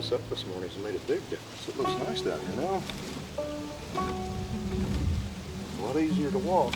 this up this morning has made a big difference. It looks nice down here now. A lot easier to walk.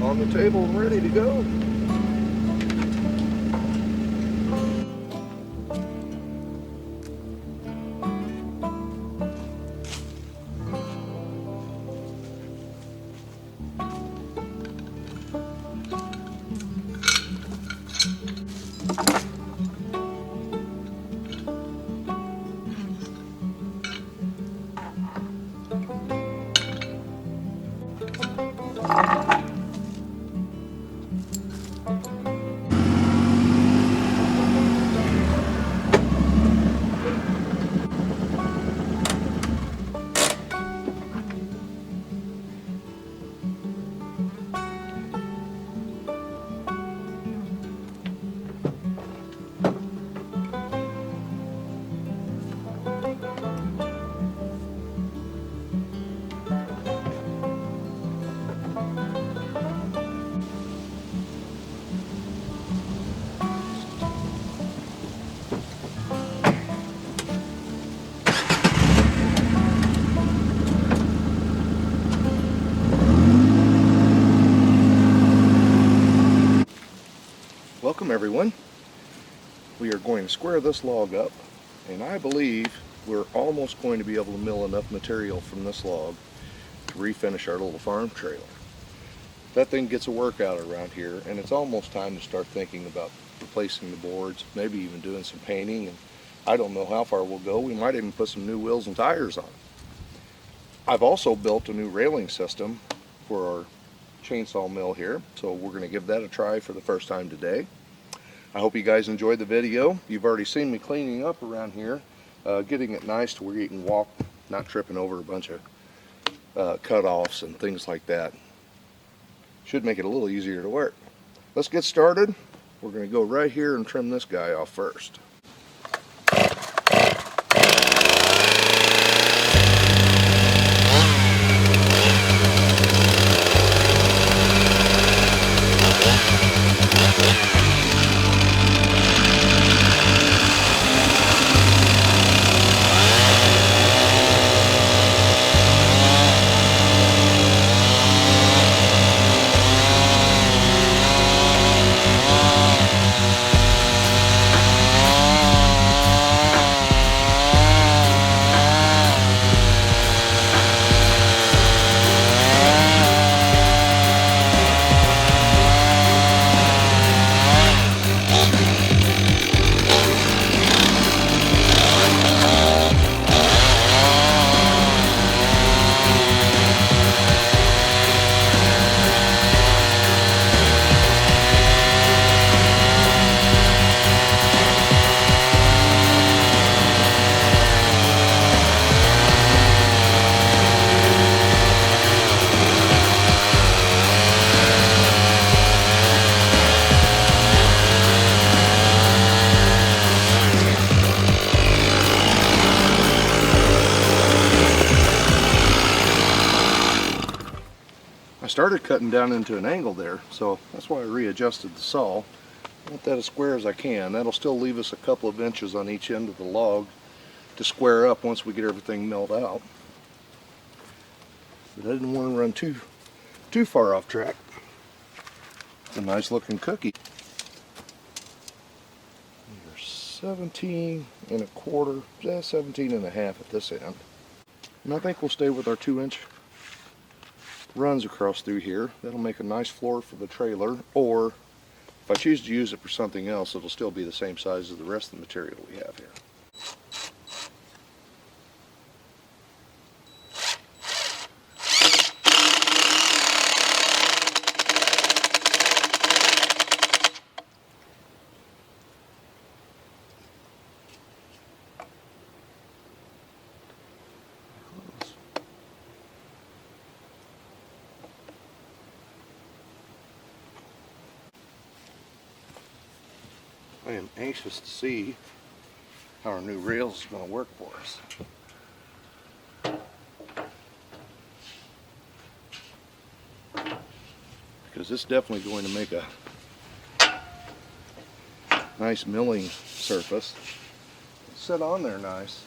On the table and ready to go. Welcome everyone. We are going to square this log up, and I believe we're almost going to be able to mill enough material from this log to refinish our little farm trailer. That thing gets a workout around here, and it's almost time to start thinking about replacing the boards, maybe even doing some painting, and I don't know how far we'll go. We might even put some new wheels and tires on it. I've also built a new railing system for our chainsaw mill here, so we're going to give that a try for the first time today. I hope you guys enjoyed the video. You've already seen me cleaning up around here, getting it nice to where you can walk, not tripping over a bunch of cut-offs and things like that. Should make it a little easier to work. Let's get started. We're going to go right here and trim this guy off first. I started cutting down into an angle there, so that's why I readjusted the saw. I want that as square as I can. That'll still leave us a couple of inches on each end of the log to square up once we get everything milled out. But I didn't want to run too far off track. It's a nice looking cookie. You're 17 and a quarter, 17 and a half at this end. And I think we'll stay with our 2-inch runs across through here. That'll make a nice floor for the trailer, or if I choose to use it for something else, it'll still be the same size as the rest of the material we have here. I am anxious to see how our new rails is going to work for us. Because it's definitely going to make a nice milling surface. Sit on there nice.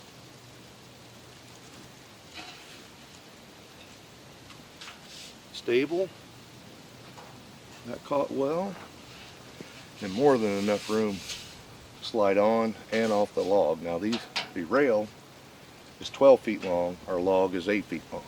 Stable. That caught well. And more than enough room to slide on and off the log. Now the rail is 12 feet long. Our log is 8 feet long.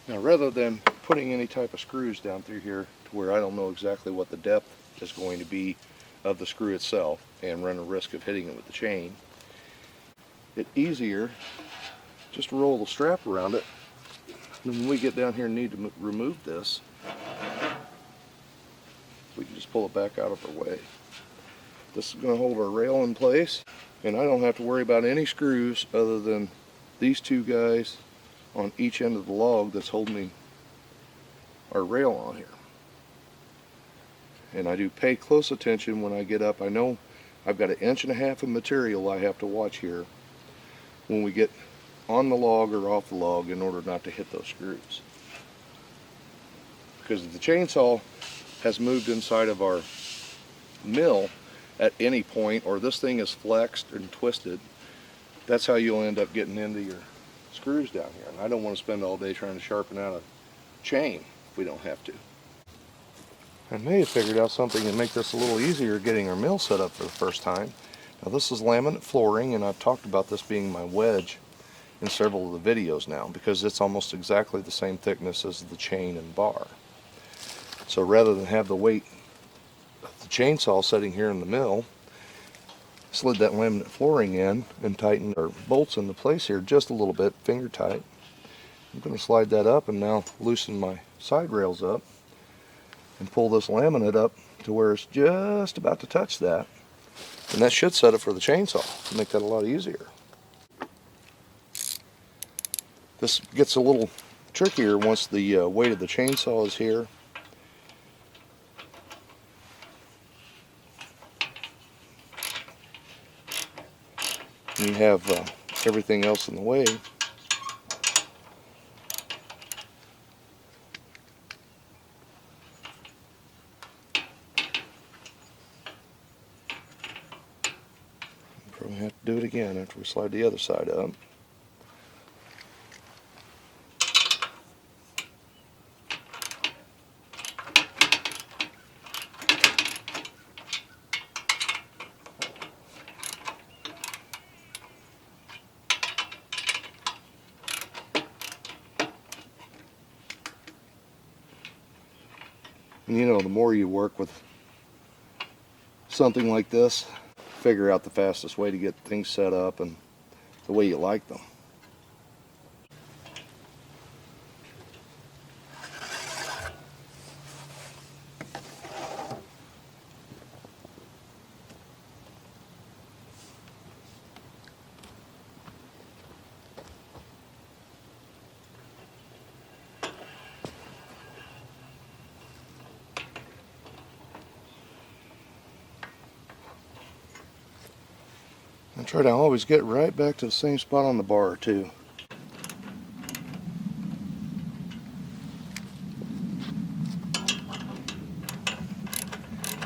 Now rather than putting any type of screws down through here to where I don't know exactly what the depth is going to be of the screw itself and run a risk of hitting it with the chain, it's easier just to roll the strap around it. And when we get down here and need to remove this, we can just pull it back out of our way. This is going to hold our rail in place, and I don't have to worry about any screws other than these two guys on each end of the log that's holding our rail on here. And I do pay close attention when I get up. I know I've got 1.5 inches of material I have to watch here when we get on the log or off the log in order not to hit those screws. Because if the chainsaw has moved inside of our mill at any point, or this thing is flexed and twisted, that's how you'll end up getting into your screws down here. And I don't want to spend all day trying to sharpen out a chain if we don't have to. I may have figured out something to make this a little easier getting our mill set up for the first time. Now this is laminate flooring, and I've talked about this being my wedge in several of the videos now because it's almost exactly the same thickness as the chain and bar. So rather than have the weight of the chainsaw sitting here in the mill, slid that laminate flooring in and tightened our bolts into place here just a little bit, finger tight. I'm going to slide that up and now loosen my side rails up and pull this laminate up to where it's just about to touch that. And that should set it for the chainsaw to make that a lot easier. This gets a little trickier once the weight of the chainsaw is here. And you have everything else in the way. Probably have to do it again after we slide the other side up. And you know, the more you work with something like this, figure out the fastest way to get things set up and the way you like them. I try to always get right back to the same spot on the bar too.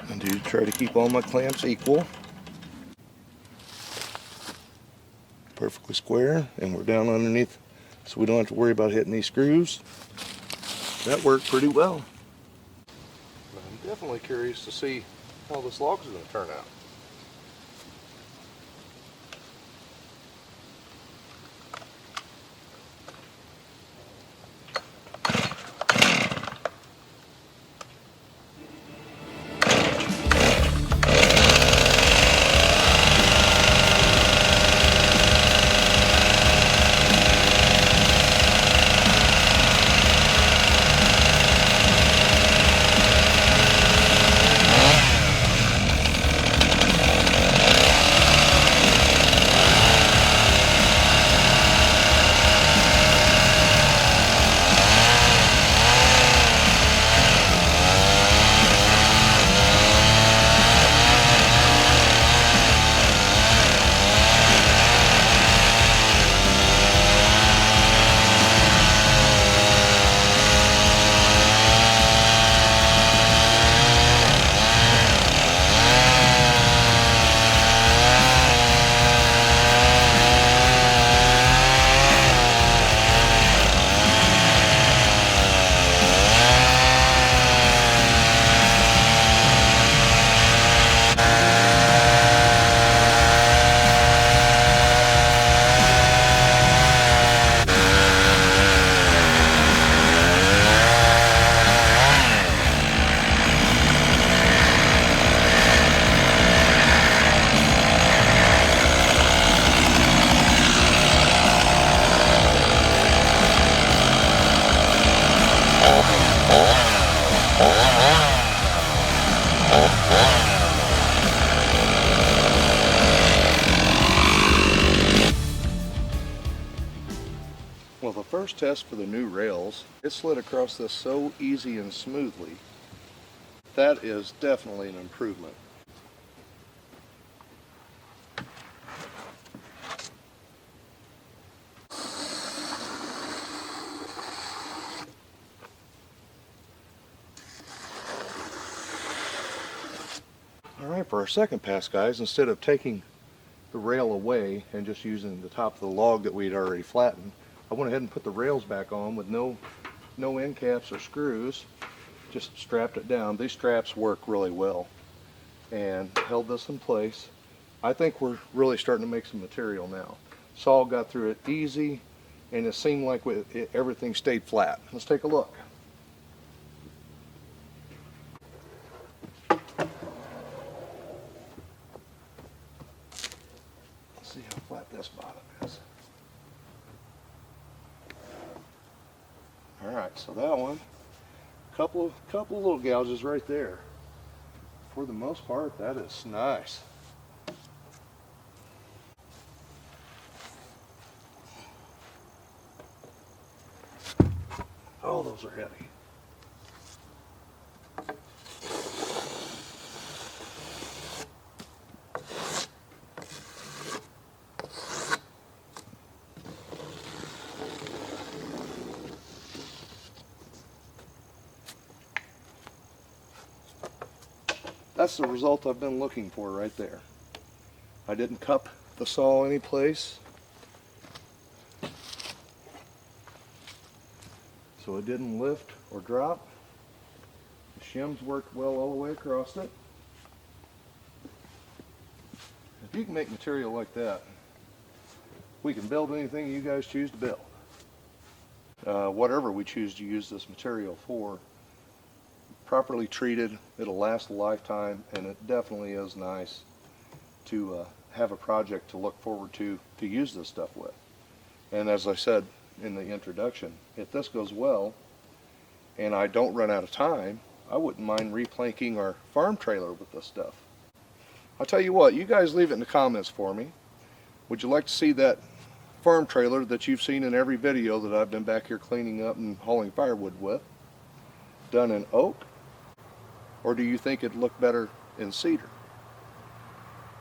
I do try to keep all my clamps equal. Perfectly square, and we're down underneath so we don't have to worry about hitting these screws. That worked pretty well. But I'm definitely curious to see how this log's going to turn out. test for the new rails. It slid across this so easy and smoothly. That is definitely an improvement. Alright, for our second pass, guys, instead of taking the rail away and just using the top of the log that we had already flattened, I went ahead and put the rails back on with no end caps or screws. Just strapped it down. These straps work really well and held this in place. I think we're really starting to make some material now. Saw got through it easy, and it seemed like everything stayed flat. Let's take a look. Let's see how flat this bottom is. Alright, so that one, couple of little gouges right there. For the most part, that is nice. Oh, those are heavy. That's the result I've been looking for right there. I didn't cup the saw any place, so it didn't lift or drop. The shims worked well all the way across it. If you can make material like that, we can build anything you guys choose to build. Whatever we choose to use this material for, properly treated, it'll last a lifetime, and it definitely is nice to have a project to look forward to use this stuff with. And as I said in the introduction, if this goes well and I don't run out of time, I wouldn't mind replanking our farm trailer with this stuff. I'll tell you what, you guys leave it in the comments for me. Would you like to see that farm trailer that you've seen in every video that I've been back here cleaning up and hauling firewood with done in oak? Or do you think it'd look better in cedar?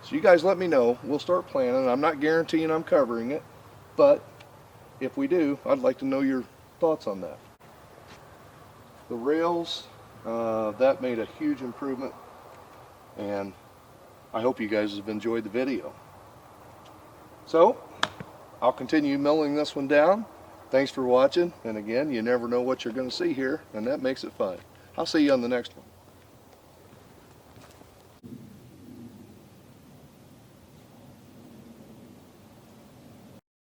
So you guys let me know. We'll start planning. I'm not guaranteeing I'm covering it, but if we do, I'd like to know your thoughts on that. The rails, that made a huge improvement, and I hope you guys have enjoyed the video. So I'll continue milling this one down. Thanks for watching, and again, you never know what you're going to see here, and that makes it fun. I'll see you on the next one.